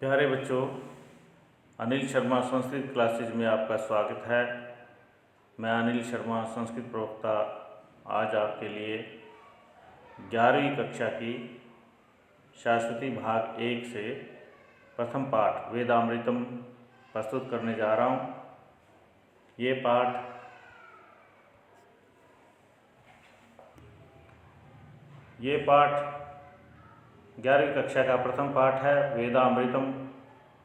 प्यारे बच्चों, अनिल शर्मा संस्कृत क्लासेज में आपका स्वागत है। मैं अनिल शर्मा संस्कृत प्रवक्ता आज आपके लिए 11वीं कक्षा की शाश्वती भाग 1 से प्रथम पाठ वेदामृतम प्रस्तुत करने जा रहा हूँ। ये पाठ ये पाठ 11वीं कक्षा का प्रथम पाठ है वेदामृतम,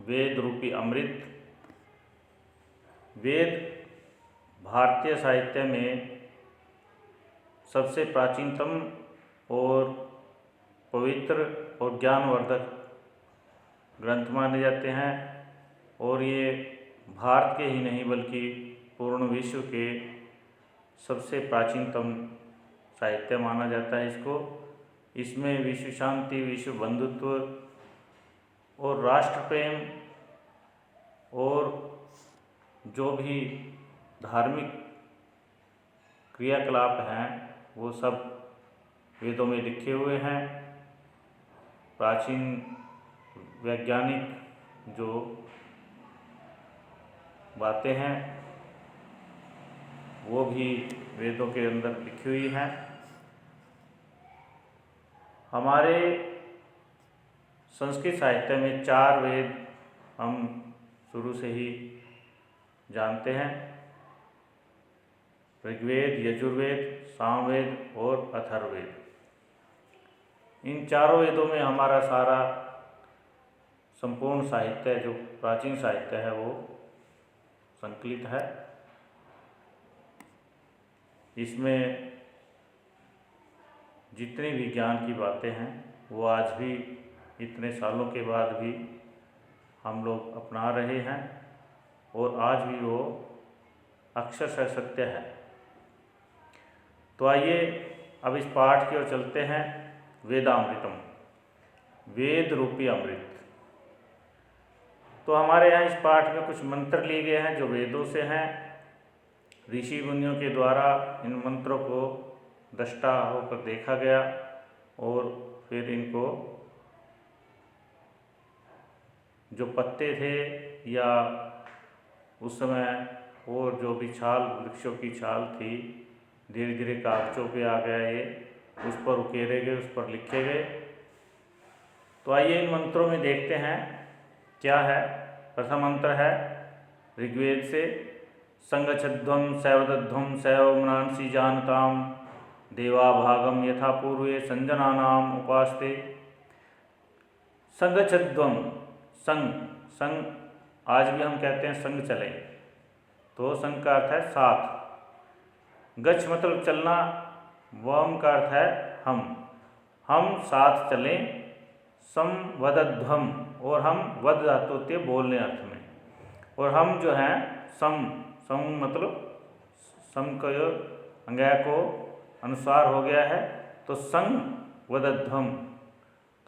वेद रूपी अमृत। वेद भारतीय साहित्य में सबसे प्राचीनतम और पवित्र और ज्ञानवर्धक ग्रंथ माने जाते हैं और ये भारत के ही नहीं बल्कि पूर्ण विश्व के सबसे प्राचीनतम साहित्य माना जाता है इसको। इसमें विश्व शांति, विश्व बंधुत्व और राष्ट्र प्रेम और जो भी धार्मिक क्रियाकलाप हैं वो सब वेदों में लिखे हुए हैं। प्राचीन वैज्ञानिक जो बातें हैं वो भी वेदों के अंदर लिखी हुई हैं। हमारे संस्कृत साहित्य में 4 वेद हम शुरू से ही जानते हैं, ऋग्वेद, यजुर्वेद, सामवेद और अथर्ववेद। इन चारों वेदों में हमारा सारा संपूर्ण साहित्य जो प्राचीन साहित्य है वो संकलित है। इसमें जितनी भी ज्ञान की बातें हैं वो आज भी इतने सालों के बाद भी हम लोग अपना रहे हैं और आज भी वो अक्षरशः सत्य है। तो आइए अब इस पाठ की ओर चलते हैं। वेदामृतम, वेद रूपी अमृत। तो हमारे यहाँ इस पाठ में कुछ मंत्र लिए गए हैं जो वेदों से हैं। ऋषि मुनियों के द्वारा इन मंत्रों को दृष्टा होकर देखा गया और फिर इनको जो पत्ते थे या उस समय और जो भी छाल, वृक्षों की छाल थी, धीरे धीरे कागजों पे आ गया, ये उस पर उकेरे गए, उस पर लिखे गए। तो आइए इन मंत्रों में देखते हैं क्या है। प्रथम मंत्र है ऋग्वेद से, संगच्छध्वं सैवदध्वं सैवमनांसि जानताम देवा भागम यथा पूर्वे संजनानाम उपास्ते। संगच्छध्वं, संग, संग आज भी हम कहते हैं संग चले, तो संग का अर्थ है साथ। गच्छ मतलब चलना, वम का अर्थ है हम साथ चलें। संवदध्वम, और हम वद धातु होती है बोलने अर्थ में, और हम जो हैं सम मतलब सम का अंग्या को अनुसार हो गया है, तो संग वदध्वम,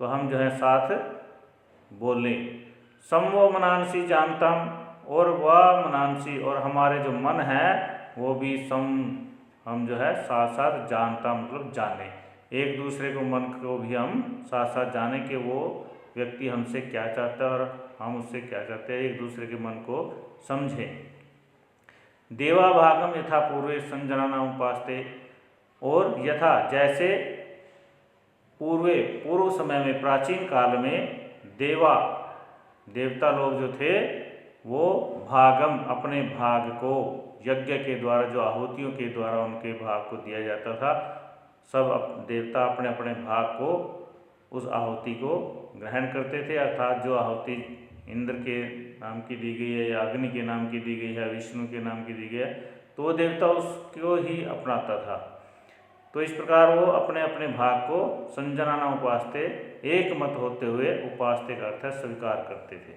तो हम जो है साथ बोलें। सम वो मनांसी जानतम, और वह मनांसी और हमारे जो मन है वो भी सम, हम जो है साथ साथ जानता मतलब जाने, एक दूसरे को मन को भी हम साथ साथ जाने कि वो व्यक्ति हमसे क्या चाहता है और हम उससे क्या चाहते हैं, एक दूसरे के मन को समझें। देवा भागम यथा पूर्वे संजनानाम उपास्ते, और यथा जैसे पूर्व समय में प्राचीन काल में देवता लोग जो थे वो भागम अपने भाग को यज्ञ के द्वारा, जो आहुतियों के द्वारा उनके भाग को दिया जाता था, सब देवता अपने अपने भाग को, उस आहुति को ग्रहण करते थे। अर्थात जो आहुति इंद्र के नाम की दी गई है या अग्नि के नाम की दी गई है, विष्णु के नाम की दी गई है, तो वो देवता उसको ही अपनाता था। तो इस प्रकार वो अपने अपने भाग को संजनाना उपास्ते, एक मत होते हुए, उपास्ते का अर्थ है स्वीकार करते थे।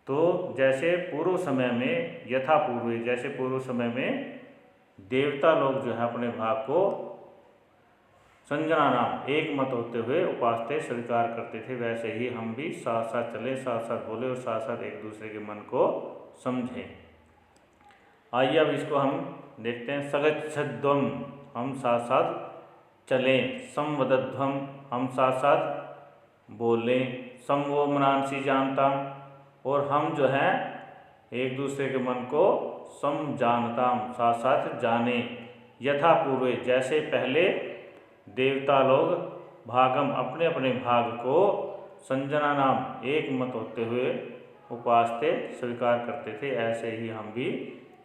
तो जैसे पूर्व समय में यथा पूर्व, जैसे पूर्व समय में देवता लोग जो है अपने भाग को संजनाना एक मत होते हुए उपास्ते स्वीकार करते थे, वैसे ही हम भी साथ साथ चले, साथ साथ बोले और साथ साथ एक दूसरे के मन को समझें। आइए अब इसको हम देखते हैं। सगच्छध्वम, हम साथ साथ चलें। संवदध्वम, हम साथ साथ बोलें। सम वो मनांसी जानता, और हम जो हैं एक दूसरे के मन को सम जानता, साथ साथ जाने। यथा पूर्वे, जैसे पहले देवता लोग भागम अपने अपने भाग को संजना नाम एक मत होते हुए उपासते स्वीकार करते थे, ऐसे ही हम भी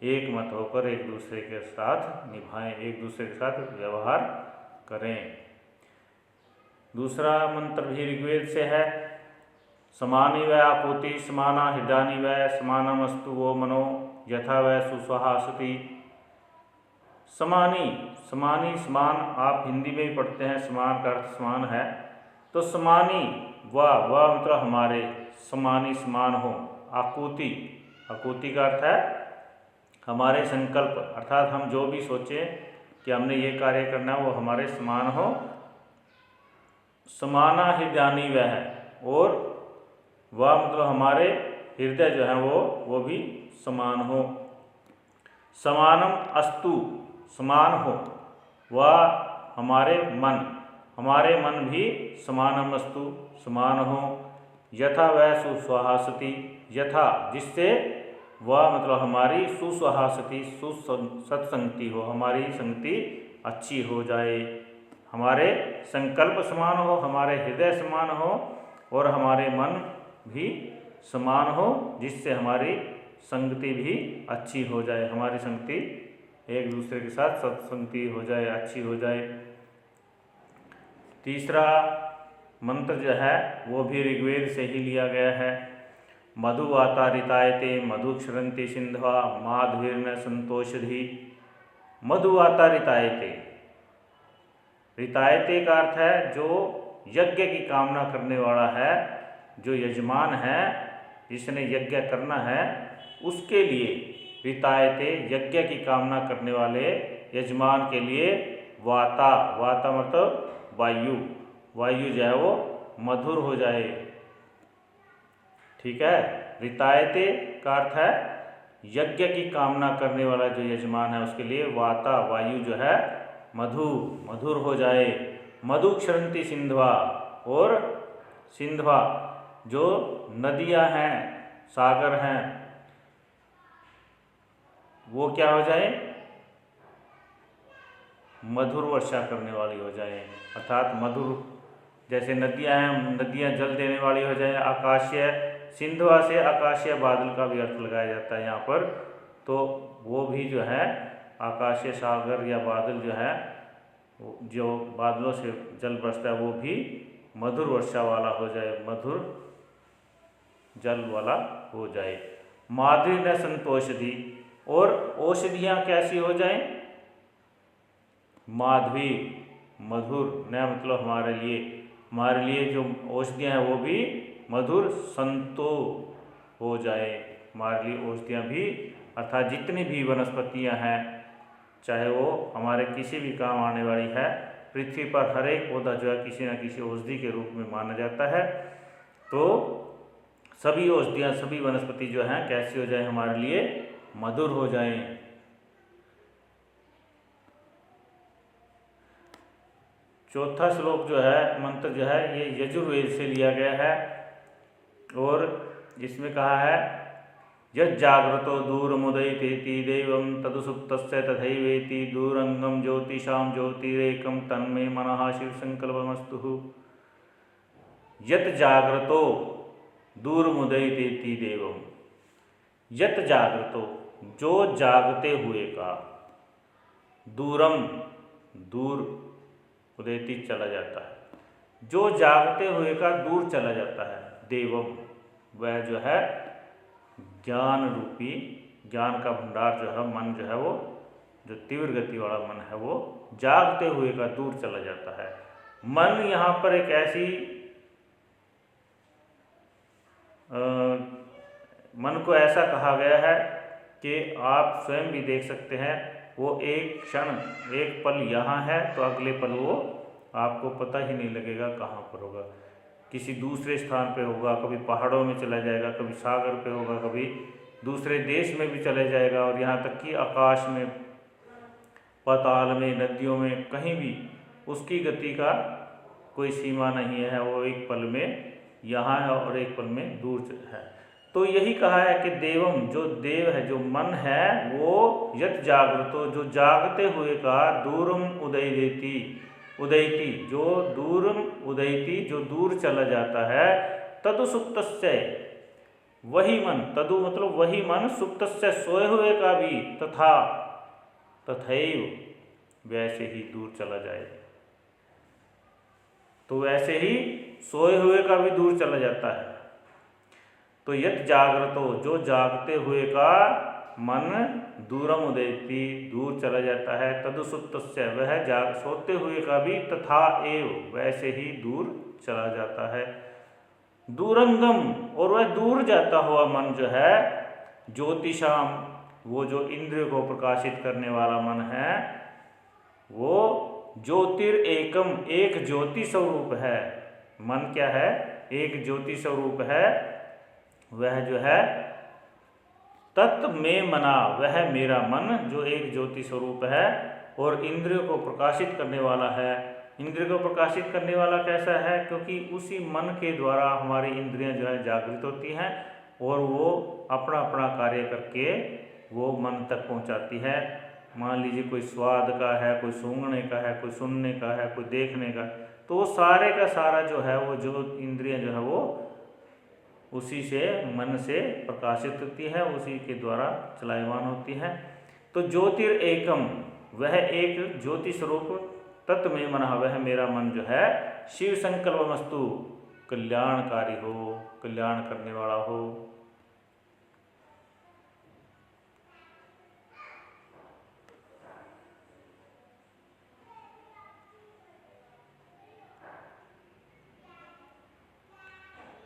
एक मत होकर एक दूसरे के साथ निभाएं, एक दूसरे के साथ व्यवहार करें। दूसरा मंत्र भी ऋग्वेद से है। समानी वै आपूति समाना हृदयानि वै समानमस्तु वो मनो यथा वै सुस्वहासति। समानी, समानी समान आप हिंदी में भी पढ़ते हैं, समान का अर्थ समान है। तो समानी वह मतलब हमारे, समानी समान हो। आकुति, आकुति का अर्थ है हमारे संकल्प, अर्थात हम जो भी सोचें कि हमने ये कार्य करना है वो हमारे समान हो। समाना हृदयानि वह है, और वह मतलब हमारे हृदय जो है वो भी समान हो। समानम अस्तु, समान हो। वह हमारे मन भी समानम अस्तु, समान हो। यथा वह सुस्वहासति, यथा जिससे वह मतलब हमारी सुस्वहासति सत्संगति हो, हमारी संगति अच्छी हो जाए। हमारे संकल्प समान हो, हमारे हृदय समान हो, और हमारे मन भी समान हो, जिससे हमारी संगति भी अच्छी हो जाए, हमारी संगति एक दूसरे के साथ सत्संगति हो जाए, अच्छी हो जाए। तीसरा मंत्र जो है वो भी ऋग्वेद से ही लिया गया है। मधुवाता ऋतायते मधुक्षरन्ति सिंधवा माधुर्न संतोषधि। मधुवाता ऋतायते, ऋतायते का अर्थ है जो यज्ञ की कामना करने वाला है, जो यजमान है, जिसने यज्ञ करना है, उसके लिए ऋतायते, यज्ञ की कामना करने वाले यजमान के लिए वाता, वाता मतलब वायु, वायु जो है वो मधुर हो जाए। ठीक है, ऋतायते का अर्थ है यज्ञ की कामना करने वाला जो यजमान है उसके लिए वाता, वायु जो है मधुर हो जाए। मधुक्षरन्ति सिंधवा, और सिंधवा जो नदियां हैं, सागर हैं, वो क्या हो जाए, मधुर वर्षा करने वाली हो जाए। अर्थात मधुर, जैसे नदियां हैं, नदियां जल देने वाली हो जाए। आकाशीय, सिंधवा से आकाशीय बादल का भी अर्थ लगाया जाता है यहाँ पर, तो वो भी जो है आकाशीय सागर या बादल जो है, जो बादलों से जल बरसता है वो भी मधुर वर्षा वाला हो जाए, मधुर जल वाला हो जाए। माधुर्य न संतोषधि, और औषधियाँ कैसी हो जाएं, माधवी, मधुर, न मतलब हमारे लिए जो औषधियाँ हैं वो भी मधुर संतो हो जाए। हमारे लिए औषधियाँ भी, अर्थात जितनी भी वनस्पतियाँ हैं, चाहे वो हमारे किसी भी काम आने वाली है, पृथ्वी पर हर एक पौधा जो है किसी न किसी औषधि के रूप में माना जाता है। तो सभी औषधियाँ, सभी वनस्पति जो हैं कैसी हो जाए, हमारे लिए मधुर हो जाएं। चौथा श्लोक जो है, मंत्र जो है, ये यजुर्वेद से लिया गया है, और इसमें कहा है यज्जाग्रतो दूरमुदयतेति देवं तदुसुप्तस्य तथैवेति दूरंगम ज्योतिषां ज्योतिरेकं तन्मे मनः शिवसंकल्पमस्तु। यत् जाग्रतो दूरमुदयतेति देवं, यत् जाग्रतो जो जागते हुए का, दूरम दूर, उदयति चला जाता है, जो जागते हुए का दूर चला जाता है। देवम वह जो है ज्ञान रूपी, ज्ञान का भंडार जो है, मन जो है वो, जो तीव्र गति वाला मन है वो जागते हुए का दूर चला जाता है। मन यहाँ पर एक ऐसी मन को ऐसा कहा गया है कि आप स्वयं भी देख सकते हैं, वो एक क्षण, एक पल यहाँ है तो अगले पल वो आपको पता ही नहीं लगेगा कहाँ पर होगा, किसी दूसरे स्थान पे होगा, कभी पहाड़ों में चला जाएगा, कभी सागर पे होगा, कभी दूसरे देश में भी चले जाएगा, और यहाँ तक कि आकाश में, पाताल में, नदियों में, कहीं भी उसकी गति का कोई सीमा नहीं है, वो एक पल में यहाँ है और एक पल में दूर है। तो यही कहा है कि देवम, जो देव है, जो मन है, वो यत जागृतो, जो जागते हुए का, दूरम उदयति, उदयति, जो दूरम उदयति, जो दूर चला जाता है, तदु सुप्तस्य, वही मन, तदु मतलब वही मन, सुप्तस्य सोए हुए का भी, तथा तथैव वैसे ही दूर चला जाए। तो वैसे ही सोए हुए का भी दूर चला जाता है। तो यत जागृतो, जो जागते हुए का मन, दूरम उदयति, दूर चला जाता है, तदु सुप्तस्य, वह जाग सोते हुए का भी, तथा एव वैसे ही दूर चला जाता है। दूरंगम, और वह दूर जाता हुआ मन जो है, ज्योतिषाम, वो जो इंद्रिय को प्रकाशित करने वाला मन है, वो ज्योतिर एकम, एक ज्योति स्वरूप है। मन क्या है? एक ज्योति स्वरूप है। वह जो है तत् में मना, वह मेरा मन जो एक ज्योति स्वरूप है और इंद्रियों को प्रकाशित करने वाला है। इंद्रिय को प्रकाशित करने वाला कैसा है? क्योंकि उसी मन के द्वारा हमारी इंद्रियां जो है जागृत होती हैं और वो अपना अपना कार्य करके वो मन तक पहुंचाती है। मान लीजिए कोई स्वाद का है, कोई सूंघने का है, कोई सुनने का है, कोई देखने का, तो वो सारे का सारा जो है वो जो इंद्रियां जो है वो उसी से, मन से प्रकाशित होती है, उसी के द्वारा चलायमान होती है। तो ज्योतिर एकम, वह एक ज्योति स्वरूप, तत् में मन, वह मेरा मन जो है शिव संकल्पमस्तु, कल्याणकारी हो, कल्याण करने वाला हो।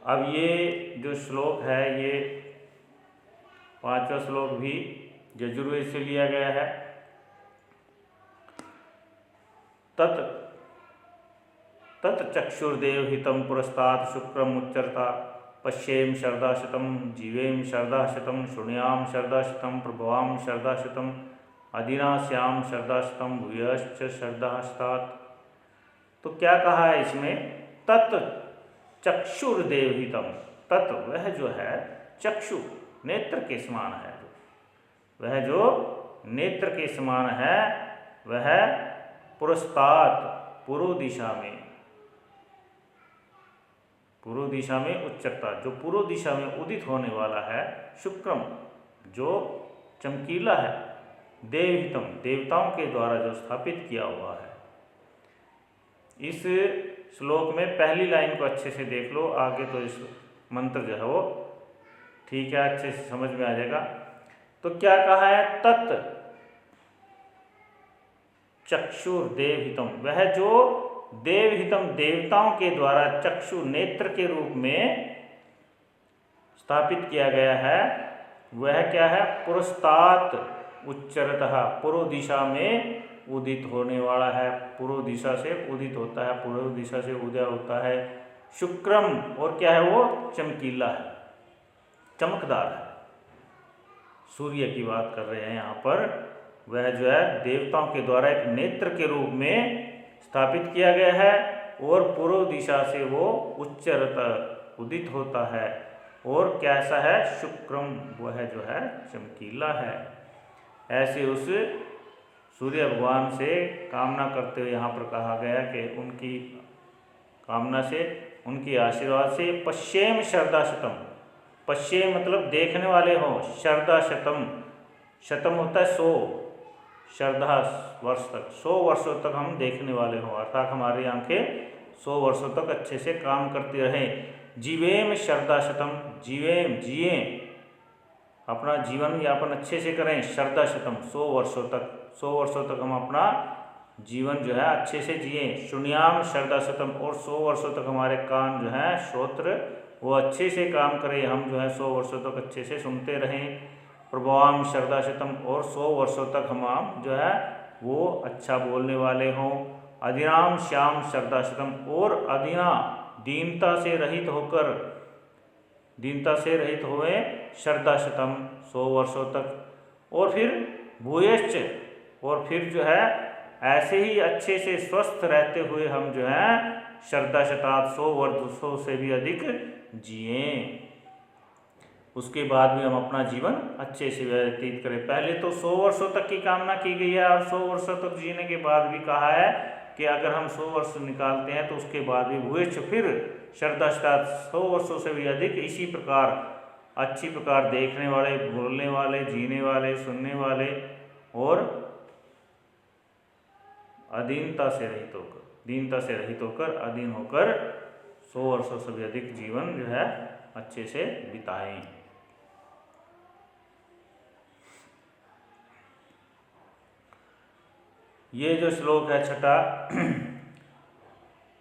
अब ये जो श्लोक है, ये 5वां श्लोक भी यजुर्वेद से लिया गया है। तत् चक्षुर्देव हितम पुरस्तात् शुक्रम उच्चरता, पश्येम शरदाशतम, जीवेम शरदाशतम, शृणुयाम शरदाशतम, प्रभवाम शरदाशतम, अधिनास्याम शरदाशतम, भूयश्च शरदाशतात्। तो क्या कहा है इसमें? तत् चक्षुर्देव हितम, तत् वह जो है चक्षु, नेत्र के समान है, वह जो नेत्र के समान है, वह पुरस्तात्, पूर्व दिशा में, पूर्व दिशा में उच्चरता, जो पूर्व दिशा में उदित होने वाला है, शुक्रम, जो चमकीला है, देवहितम, देवताओं के द्वारा जो स्थापित किया हुआ है। इस श्लोक में पहली लाइन को अच्छे से देख लो, आगे तो इस मंत्र जो है वो ठीक है, अच्छे से समझ में आ जाएगा। तो क्या कहा है? तत् चक्षुर देवहितम, वह जो देवहितम, देवताओं के द्वारा चक्षु, नेत्र के रूप में स्थापित किया गया है, वह क्या है? पुरस्तात् उच्चरतः, पूर्व दिशा में उदित होने वाला है, पूर्व दिशा से उदित होता है, पूर्व दिशा से उदय होता है। शुक्रम, और क्या है वो? चमकीला है, चमकदार है। सूर्य की बात कर रहे हैं यहाँ पर। वह जो है देवताओं के द्वारा एक नेत्र के रूप में स्थापित किया गया है और पूर्व दिशा से वो उच्चरत उदित होता है। और कैसा है? शुक्रम, वह जो है चमकीला है। ऐसे उस सूर्य भगवान से कामना करते हुए यहाँ पर कहा गया कि उनकी कामना से, उनकी आशीर्वाद से, पश्येम शरदाशतम, पश्येम मतलब देखने वाले हों, शरदाशतम, शतम होता है 100, शरदा वर्ष तक, 100 वर्षों तक हम देखने वाले हों, अर्थात हमारी आंखें 100 वर्षों तक अच्छे से काम करती रहें। जीवेम शरदाशतम, जीवेम, जिए, अपना जीवन यापन अच्छे से करें, शरदाशतम 100 वर्षों तक, 100 वर्षों तक हम अपना जीवन जो है अच्छे से जिए। शून्याम शरदाशतम, और 100 वर्षों तक हमारे कान जो हैं, श्रोत्र, वो अच्छे से काम करें, हम जो है 100 वर्षों तक अच्छे से सुनते रहें। प्रभवाम शरदाशतम, और 100 वर्षों तक हम जो है वो अच्छा बोलने वाले हों। अधिनाम श्याम शरदाशतम, और अधिना दीनता से रहित होकर, दीनता से रहित हुए, शरदाशतम 100 वर्षों तक। और फिर भूयश्च, और फिर जो है ऐसे ही अच्छे से स्वस्थ रहते हुए हम जो हैं श्रद्धा शतात 100 वर्षों से भी अधिक जिए, उसके बाद भी हम अपना जीवन अच्छे से व्यतीत करें। पहले तो 100 वर्षों तक की कामना की गई है और 100 वर्षों तक जीने के बाद भी कहा है कि अगर हम 100 वर्ष निकालते हैं तो उसके बाद भी भूयश्च फिर श्रद्धाशतात 100 वर्षों से भी अधिक इसी प्रकार अच्छी प्रकार देखने वाले, बोलने वाले, जीने वाले, सुनने वाले और दीनता से रहित होकर अधीन होकर 100 वर्षों से भी अधिक जीवन जो है अच्छे से बिताएं। ये जो श्लोक है छठा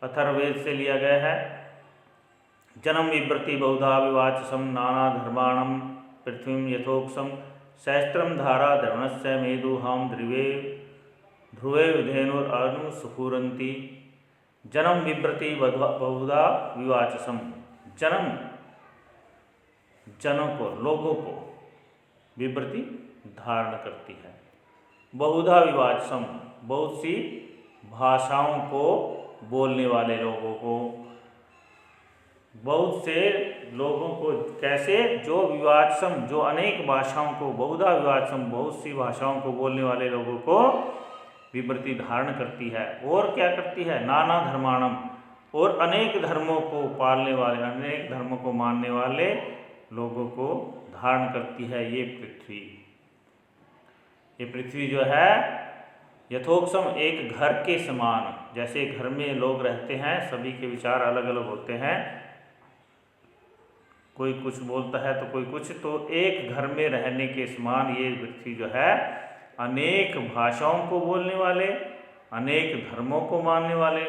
अथर्ववेद से लिया गया है। जन्म विवृति बहुधा विवाचसम नाना धर्माणम पृथ्वी यथोक्सम सहस्त्रम धारा द्रवणस्य मेदुहाम ध्रुवे धेनुरनु सुफुरंती। जन्म विवृति बहुधा विवाचसम, जन्म जनों को, लोगों को, विवृति धारण करती है, बहुधा विवाचसम बहुत सी भाषाओं को बोलने वाले लोगों को, बहुत से लोगों को, कैसे, जो विवाचसम जो अनेक भाषाओं को, बहुधा विवाचसम बहुत सी भाषाओं को बोलने वाले लोगों को विवृति धारण करती है। और क्या करती है, नाना धर्माणम और अनेक धर्मों को पालने वाले, अनेक धर्मों को मानने वाले लोगों को धारण करती है ये पृथ्वी। ये पृथ्वी जो है यथोक्सम एक घर के समान, जैसे घर में लोग रहते हैं सभी के विचार अलग अलग होते हैं, कोई कुछ बोलता है तो कोई कुछ, तो एक घर में रहने के समान ये पृथ्वी जो है अनेक भाषाओं को बोलने वाले, अनेक धर्मों को मानने वाले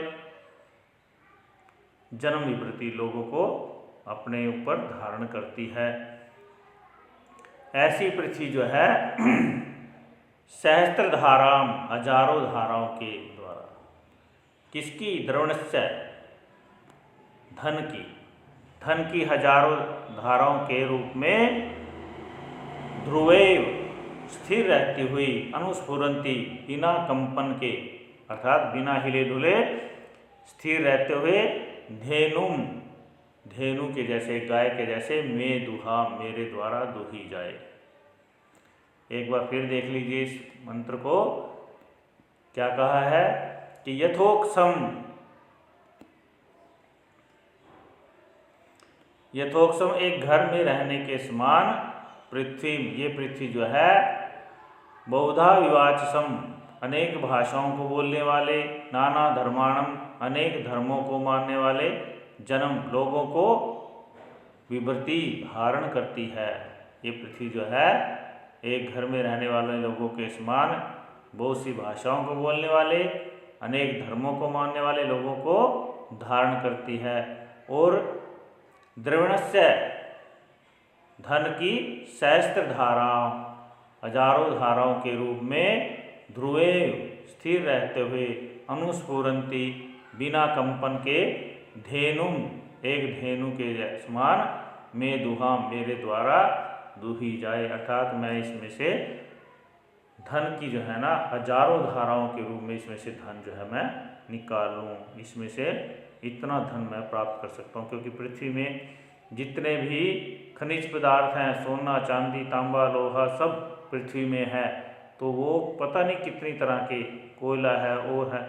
जन्म विवृति लोगों को अपने ऊपर धारण करती है। ऐसी पृथ्वी जो है सहस्त्र धाराम हजारों धाराओं के द्वारा, किसकी, द्रवणस्य धन की हजारों धाराओं के रूप में ध्रुवैव स्थिर रहती हुई अनुस्फुरंती बिना कंपन के, अर्थात बिना हिले डुले स्थिर रहते हुए धेनुम धेनु के जैसे, गाय के जैसे, में दुहा मेरे द्वारा दुही जाए। एक बार फिर देख लीजिए इस मंत्र को, क्या कहा है कि यथोक्सम एक घर में रहने के समान पृथ्वी, ये पृथ्वी जो है बहुधा विवाचसम अनेक भाषाओं को बोलने वाले, नाना धर्माणम अनेक धर्मों को मानने वाले, जन्म लोगों को विवृति धारण करती है। ये पृथ्वी जो है एक घर में रहने वाले लोगों के समान बहुत सी भाषाओं को बोलने वाले, अनेक धर्मों को मानने वाले लोगों को धारण करती है। और द्रविणस्य धन की सहस्त्र धाराओं हजारों धाराओं के रूप में ध्रुवे स्थिर रहते हुए अनुस्फुरंती बिना कंपन के धेनुम एक धेनु के समान में दुहा मेरे द्वारा दुही जाए, अर्थात मैं इसमें से धन की जो है ना हजारों धाराओं के रूप में इसमें से धन जो है मैं निकालूं, इसमें से इतना धन मैं प्राप्त कर सकता हूँ। क्योंकि पृथ्वी में जितने भी खनिज पदार्थ हैं, सोना चांदी तांबा लोहा सब पृथ्वी में है, तो वो पता नहीं कितनी तरह के, कोयला है और है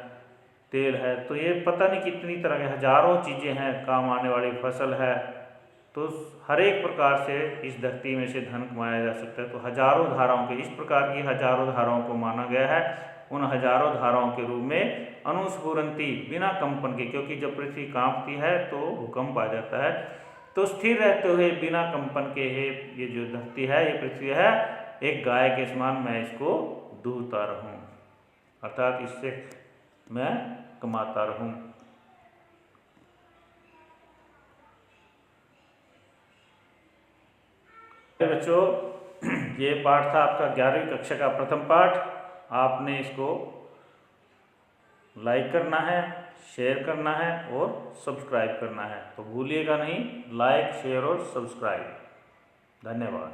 तेल है, तो ये पता नहीं कितनी तरह के हजारों चीज़ें हैं, काम आने वाली फसल है, तो हर एक प्रकार से इस धरती में से धन कमाया जा सकता है। तो हजारों धाराओं के, इस प्रकार की हजारों धाराओं को माना गया है। उन हजारों धाराओं के रूप में अनुस्फुरंती बिना कंपन के, क्योंकि जब पृथ्वी कांपती है तो भूकंप आ जाता है, तो स्थिर रहते हुए बिना कंपन के है ये जो धरती है, ये पृथ्वी है, एक गाय के समान मैं इसको दूहता रहूं, अर्थात इससे मैं कमाता रहूं। बच्चों, ये पाठ था आपका 11वीं कक्षा का प्रथम पाठ। आपने इसको लाइक करना है, शेयर करना है और सब्सक्राइब करना है, तो भूलिएगा नहीं, लाइक शेयर और सब्सक्राइब। धन्यवाद।